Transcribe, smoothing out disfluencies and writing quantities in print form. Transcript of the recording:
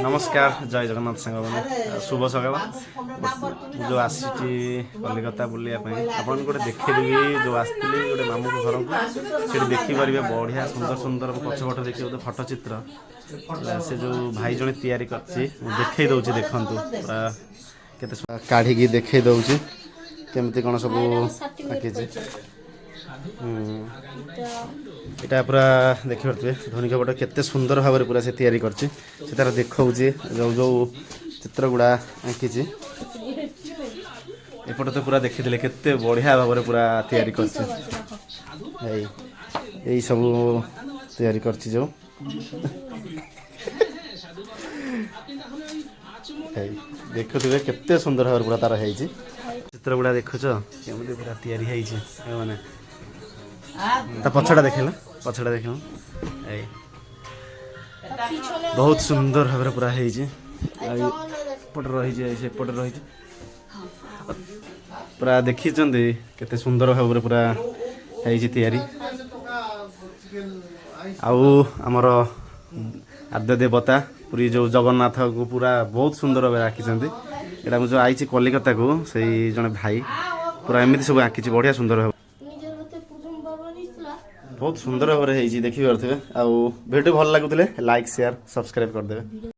नमस्कार जय जगन्नाथ सांग मैंने शुभ सकाल जो आसी कलिकता बुलायापी आपन गोटे देखी जो आसती गोटे मामू घर को देखिपारे बढ़िया सुंदर सुंदर पछपट देखिए गोटे फटोचित्र से जो भाई जड़े तैयारी कर दौर देखु पूरा काढ़ी देखे दौर केमती कौन सब आँकी यहाँ पूरा देखिपे धोनी कपट केते सुंदर भाव पूरा से तैयारी कर तार देखा जो जो चित्र गुड़ा आँकी एपटे तो पूरा देखी केते बढ़िया भाव पूरा तैयारी कर सब तैयारी कर जो देखुवे केते सुंदर भाव पूरा तार है चित्र गुड़ा देखुच केमती पूरा तैयारी है माने पछड़ा देखल पछड़ा देख बहुत सुंदर भाव पूरा रही सेपट रही पूरा देखी केते सुंदर भाव पूरा तैयारी आमर आद्य देवता पूरी जो जगन्नाथ को पूरा बहुत सुंदर भाव आँकी यहाँ जो आई कलिकता को से जड़े भाई पूरा एमती सब आँकी बढ़िया सुंदर भाव बहुत सुंदर भाव देखी पारे भिडियो भल लगुले लाइक शेयर सब्सक्राइब करदे।